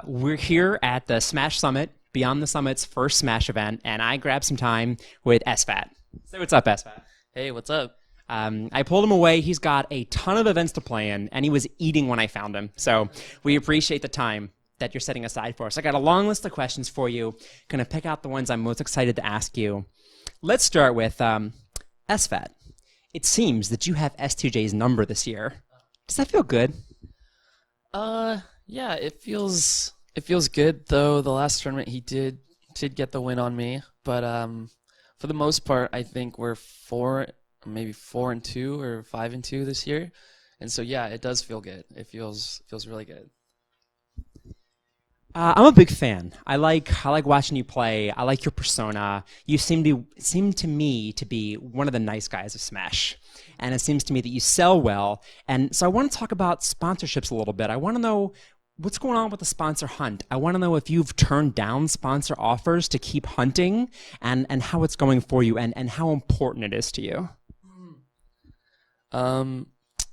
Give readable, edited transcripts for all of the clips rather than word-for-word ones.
We're here at the Smash Summit, Beyond the Summit's first Smash event, and I grabbed some time with SFAT. Say what's up, SFAT. Hey, what's up? I pulled him away. He's got a ton of events to play in, and he was eating when I found him. So we appreciate the time that you're setting aside for us. I got a long list of questions for you. Gonna pick out the ones I'm most excited to ask you. Let's start with SFAT. It seems that you have S2J's number this year. Does that feel good? Yeah, it feels good though. The last tournament he did get the win on me, but for the most part, I think we're maybe 4-2 or 5-2 this year, and so yeah, it does feel good. It feels really good. I'm a big fan. I like watching you play. I like your persona. You seem to me to be one of the nice guys of Smash, and it seems to me that you sell well. And so I want to talk about sponsorships a little bit. I want to know what's going on with the sponsor hunt. I want to know if you've turned down sponsor offers to keep hunting, and how it's going for you, and how important it is to you.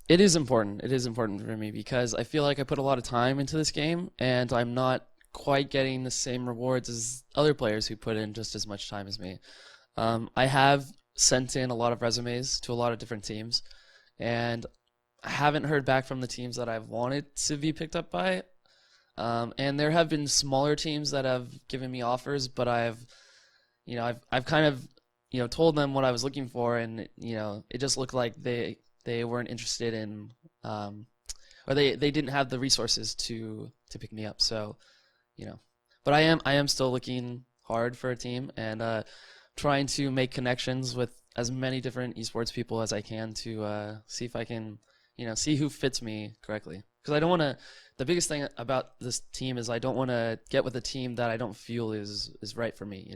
It is important. It is important for me because I feel like I put a lot of time into this game, and I'm not quite getting the same rewards as other players who put in just as much time as me. I have sent in a lot of resumes to a lot of different teams, and I haven't heard back from the teams that I've wanted to be picked up by. And there have been smaller teams that have given me offers, but I've kind of told them what I was looking for, and it just looked like they weren't interested in, or they didn't have the resources to pick me up. So, but I am still looking hard for a team, and trying to make connections with as many different esports people as I can to see if I can see who fits me correctly. Because I don't want to. The biggest thing about this team is I don't want to get with a team that I don't feel is right for me.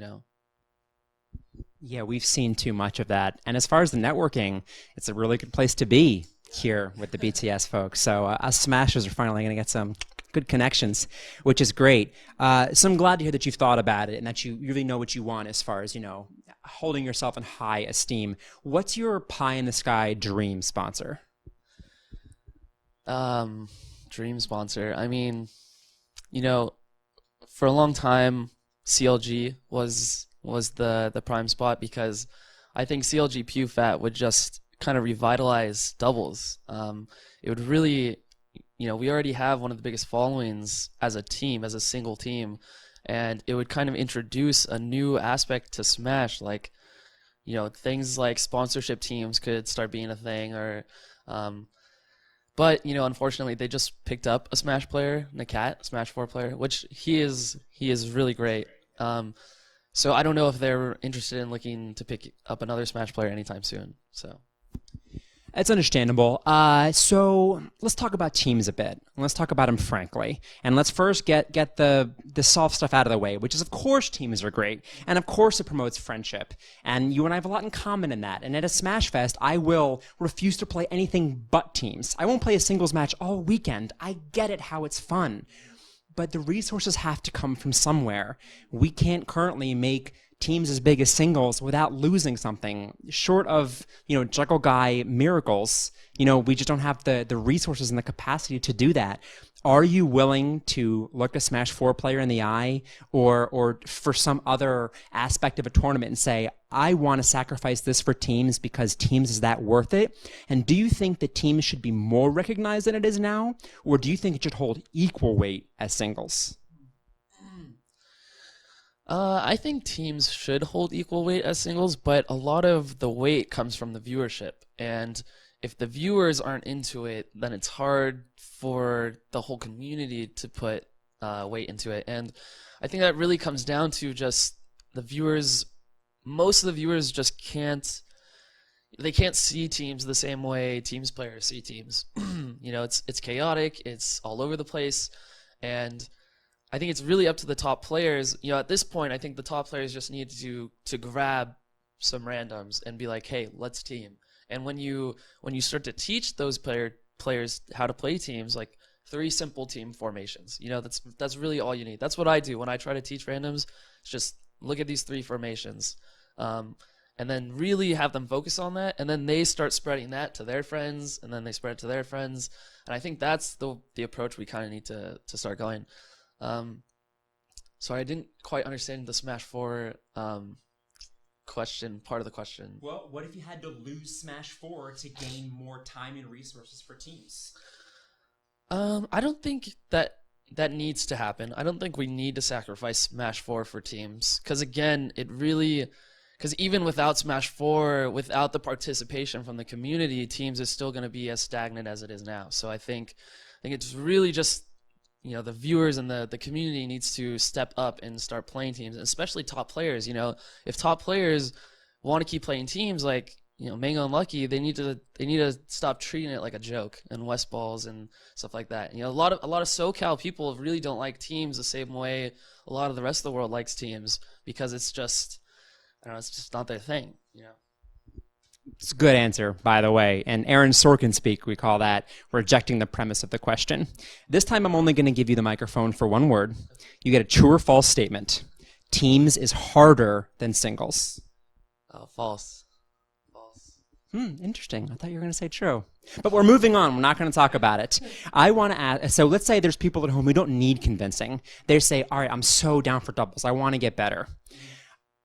Yeah, we've seen too much of that. And as far as the networking, it's a really good place to be here with the BTS folks. So us Smashers are finally going to get some good connections, which is great. So I'm glad to hear that you've thought about it and that you really know what you want as far as, holding yourself in high esteem. What's your pie in the sky dream sponsor? Dream sponsor. I mean, for a long time, CLG was the prime spot because I think CLG PewFat would just kind of revitalize doubles. It would really, we already have one of the biggest followings as a team, as a single team, and it would kind of introduce a new aspect to Smash, like, things like sponsorship teams could start being a thing, or, but unfortunately, they just picked up a Smash player, Nakat, Smash 4 player, which he is really great. So I don't know if they're interested in looking to pick up another Smash player anytime soon. So It's understandable. So let's talk about teams a bit. Let's talk about them frankly. And let's first get the soft stuff out of the way, which is, of course, teams are great. And, of course, it promotes friendship. And you and I have a lot in common in that. And at a Smash Fest, I will refuse to play anything but teams. I won't play a singles match all weekend. I get it how it's fun. But the resources have to come from somewhere. We can't currently make teams as big as singles without losing something. Short of, Juggle Guy miracles, we just don't have the resources and the capacity to do that. Are you willing to look a Smash 4 player in the eye or for some other aspect of a tournament and say, I want to sacrifice this for teams because teams is that worth it? And do you think that teams should be more recognized than it is now? Or do you think it should hold equal weight as singles? I think teams should hold equal weight as singles, but a lot of the weight comes from the viewership. And if the viewers aren't into it, then it's hard for the whole community to put weight into it. And I think that really comes down to just the viewers. Most of the viewers just can't see teams the same way teams players see teams. It's chaotic, it's all over the place, and I think it's really up to the top players. At this point, I think the top players just need to grab some randoms and be like, hey, let's team. And when you start to teach those players how to play teams, like 3 simple team formations, that's really all you need. That's what I do when I try to teach randoms. It's just look at these 3 formations, and then really have them focus on that, and then they start spreading that to their friends, and then they spread it to their friends. And I think that's the approach we kind of need to start going. Sorry, I didn't quite understand the Smash 4 part of the question. Well, what if you had to lose Smash 4 to gain more time and resources for teams? I don't think that needs to happen. I don't think we need to sacrifice Smash 4 for teams. Because again, because even without Smash 4, without the participation from the community, teams is still going to be as stagnant as it is now. So I think it's really just, the viewers and the community needs to step up and start playing teams, especially top players. If top players want to keep playing teams like, Mango and Lucky, they need to stop treating it like a joke, and West Balls and stuff like that. A lot of SoCal people really don't like teams the same way a lot of the rest of the world likes teams, because it's just, I don't know, it's just not their thing. It's a good answer, by the way. And Aaron Sorkin speak, we call that rejecting the premise of the question. This time I'm only going to give you the microphone for one word. You get a true or false statement. Teams is harder than singles. False. Interesting. I thought you were going to say true. But we're moving on. We're not going to talk about it. I want to ask, so let's say there's people at home who don't need convincing. They say, all right, I'm so down for doubles. I want to get better.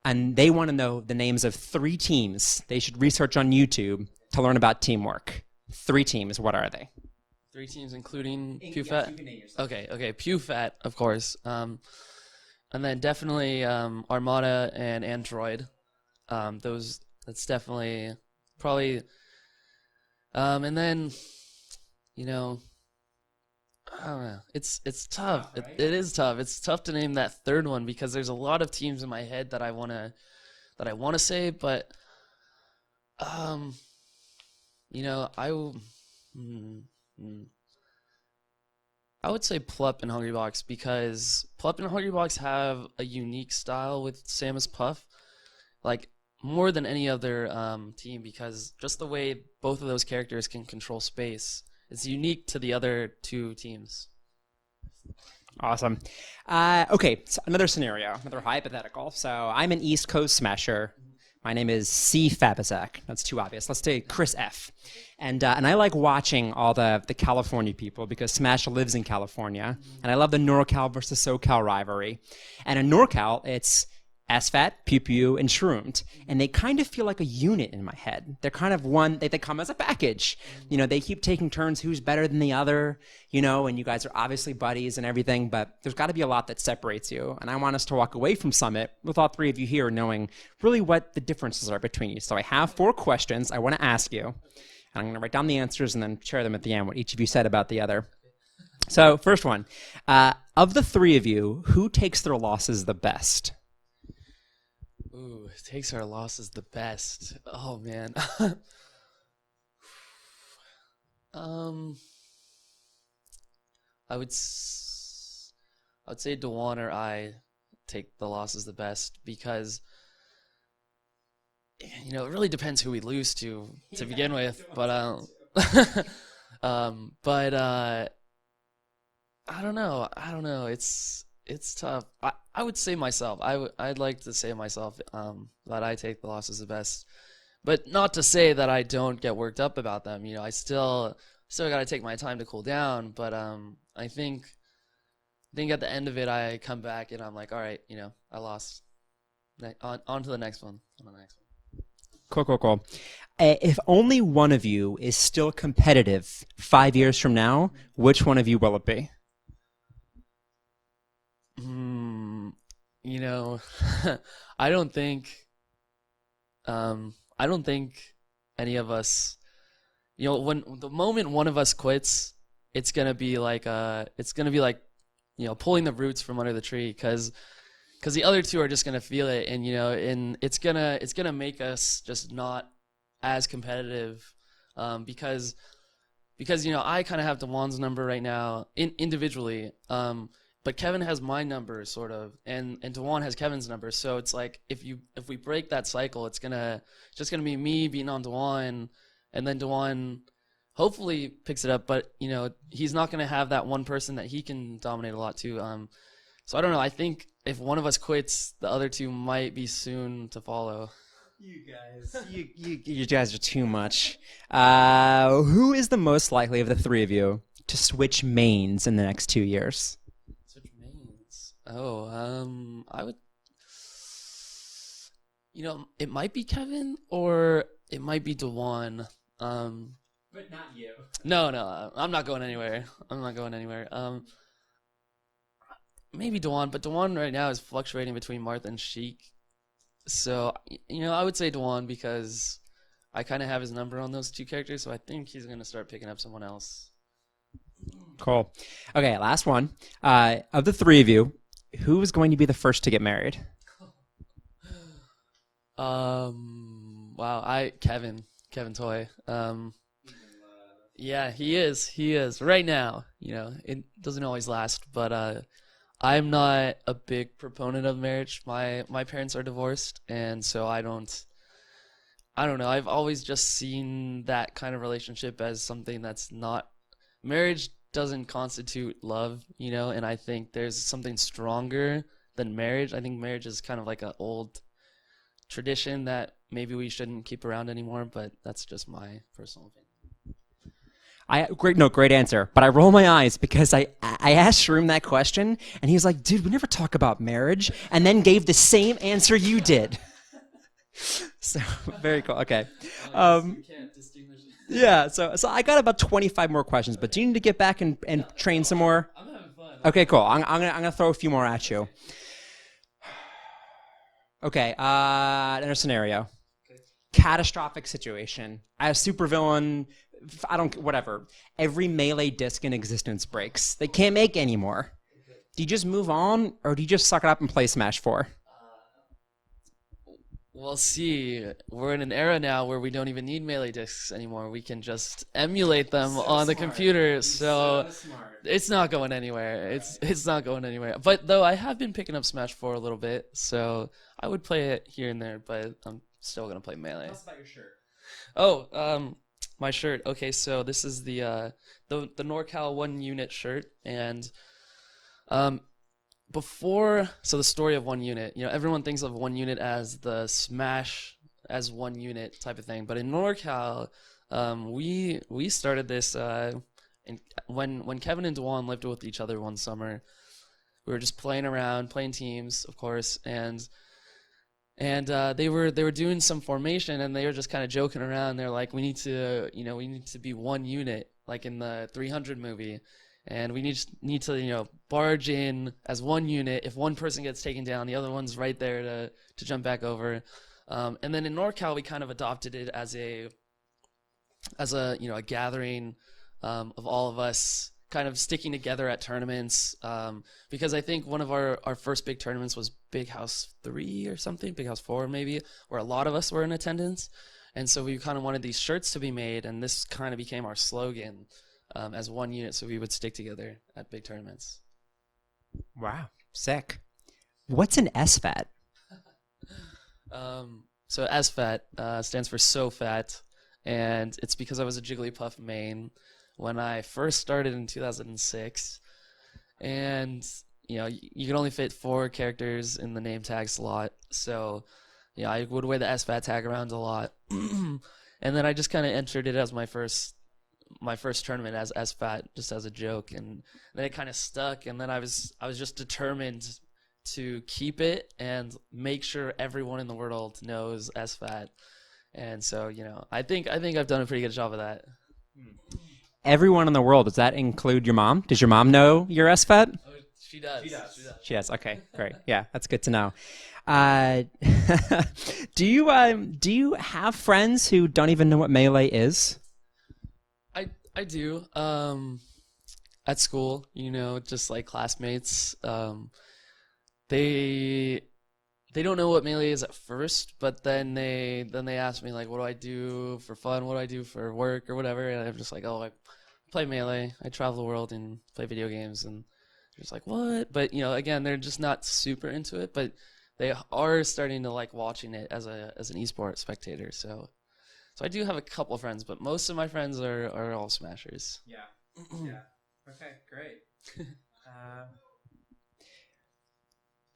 And they want to know the names of 3 teams they should research on YouTube to learn about teamwork. 3 teams. What are they? 3 teams, including PewFat? Okay. PewFat, of course. And then definitely Armada and Android. That's definitely probably. And then, I don't know. It's tough. Right? It is tough. It's tough to name that third one, because there's a lot of teams in my head that I wanna say, but I would say Plup and Hungrybox, because Plup and Hungrybox have a unique style with Samus Puff, like more than any other team, because just the way both of those characters can control space, it's unique to the other 2 teams. Awesome. Okay, so another scenario, another hypothetical. So I'm an East Coast smasher. My name is C. Fabizak. That's too obvious. Let's take Chris F. And I like watching all the California people, because Smash lives in California. And I love the NorCal versus SoCal rivalry. And in NorCal, it's SFAT, PewPewU, and Shroomed. And they kind of feel like a unit in my head. They're kind of one, they come as a package. They keep taking turns who's better than the other, and you guys are obviously buddies and everything, but there's got to be a lot that separates you. And I want us to walk away from Summit with all 3 of you here knowing really what the differences are between you. So I have 4 questions I want to ask you. And I'm going to write down the answers and then share them at the end, what each of you said about the other. So first one, of the 3 of you, who takes their losses the best? Ooh, takes our losses the best. Oh man. I would say Dewan or I take the losses the best, because it really depends who we lose to begin with. But I don't know. It's tough. I would say myself. I'd like to say myself that I take the losses the best, but not to say that I don't get worked up about them. I still got to take my time to cool down. But I think at the end of it, I come back and I'm like, all right, I lost. On to the next one. Cool. If only one of you is still competitive 5 years from now, which one of you will it be? I don't think any of us, when the moment one of us quits, it's gonna be like pulling the roots from under the tree, because the other 2 are just gonna feel it, and and it's gonna make us just not as competitive, because I kind of have Dewan's number right now individually, but Kevin has my number sort of, and Dewan has Kevin's number. So it's like if we break that cycle, it's just gonna be me beating on Dewan, and then Dewan hopefully picks it up. But he's not gonna have that one person that he can dominate a lot too. So I don't know. I think if one of us quits, the other 2 might be soon to follow. You guys, you guys are too much. Who is the most likely of the 3 of you to switch mains in the next 2 years? Switch mains. I would, it might be Kevin or it might be Dewan. But not you. No, I'm not going anywhere. I'm not going anywhere. Maybe Dewan, but Dewan right now is fluctuating between Martha and Sheik. So, I would say Dewan because I kind of have his number on those two characters, so I think he's going to start picking up someone else. Cool. Okay, last one. Of the three of you, who is going to be the first to get married? Wow, Kevin Toy. Yeah, he is right now. It doesn't always last, but I'm not a big proponent of marriage. My parents are divorced, and so I don't know. I've always just seen that kind of relationship as something that's not marriage doesn't constitute love, and I think there's something stronger than marriage. I think marriage is kind of like an old tradition that maybe we shouldn't keep around anymore, but that's just my personal opinion. Great answer. But I roll my eyes because I asked Shroom that question, and he was like, "Dude, we never talk about marriage," and then gave the same answer you did. So very cool. Okay. You can't distinguish it. Yeah. So I got about 25 more questions, but do you need to get back and train some more? I'm having fun. Okay. Cool. I'm gonna throw a few more at you. Okay. Another scenario. Okay. Catastrophic situation. I have supervillain. Whatever. Every melee disc in existence breaks. They can't make any more. Okay. Do you just move on, or do you just suck it up and play Smash 4? Well, see, we're in an era now where we don't even need melee discs anymore. We can just emulate them on the computer. So it's not going anywhere. It's not going anywhere. But though I have been picking up Smash 4 a little bit, so I would play it here and there. But I'm still gonna play melee. Tell us about your shirt. Oh, my shirt. Okay, so this is the NorCal 1 unit shirt, and the story of 1 unit. Everyone thinks of 1 unit as the Smash as 1 unit type of thing, but in NorCal, we started this when Kevin and Dewan lived with each other one summer. We were just playing around, playing teams, of course, and they were doing some formation, and they were just kind of joking around. They're like, we need to be 1 unit, like in the 300 movie, and we need to barge in as 1 unit. If one person gets taken down, the other one's right there to jump back over. And then in NorCal, we kind of adopted it as a a gathering of all of us kind of sticking together at tournaments, because I think one of our first big tournaments was Big House 3 or something, Big House 4 maybe, where a lot of us were in attendance, and so we kind of wanted these shirts to be made, and this kind of became our slogan as 1 unit, so we would stick together at big tournaments. Wow, sick. What's an SFAT? So SFAT stands for So Fat, and it's because I was a Jigglypuff main when I first started in 2006, and you can only fit 4 characters in the name tag slot, so I would wear the SFAT tag around a lot, and then I just kind of entered it as my first tournament as SFAT, just as a joke, and then it kind of stuck, and then I was just determined to keep it and make sure everyone in the world knows SFAT, and so I think I've done a pretty good job of that. Everyone in the world, does that include your mom? Does your mom know your SFAT? Oh, she does. She does. Okay, great. Yeah, that's good to know. Do you have friends who don't even know what Melee is? I do. At school, just like classmates, they don't know what Melee is at first, but then they ask me like, what do I do for fun? What do I do for work or whatever? And I'm just like, oh, I play Melee. I travel the world and play video games, and they're just like, what? But again, they're just not super into it, but they are starting to like watching it as an esports spectator. So I do have a couple of friends, but most of my friends are all Smashers. Yeah. Yeah. Okay, great.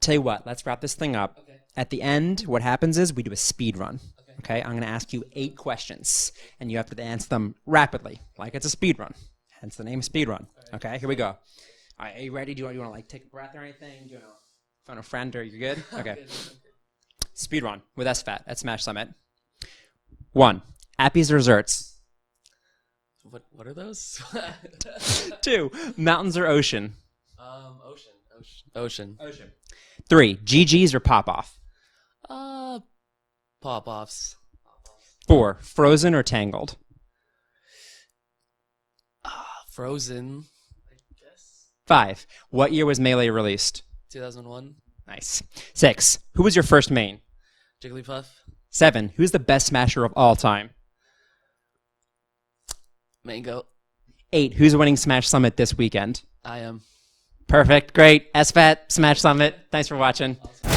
Tell you what, let's wrap this thing up. Okay. At the end, what happens is we do a speed run. Okay, I'm going to ask you 8 questions, and you have to answer them rapidly, like it's a speed run. Hence the name speed run. Okay, here we go. All right, are you ready? Do you want to like take a breath or anything? Do you want to phone a friend or you're good? Okay. Speedrun with SFAT at Smash Summit. 1. Appy's or desserts. What are those? 2. Mountains or ocean. Ocean. 3. GG's or pop-off. Pop-offs. 4. Frozen or Tangled. Frozen. I guess. 5. What year was Melee released? 2001. Nice. 6. Who was your first main? Jigglypuff. 7. Who's the best smasher of all time? Mango. 8. Who's winning Smash Summit this weekend? I am. Perfect. Great. SFAT, Smash Summit. Thanks for watching. Awesome.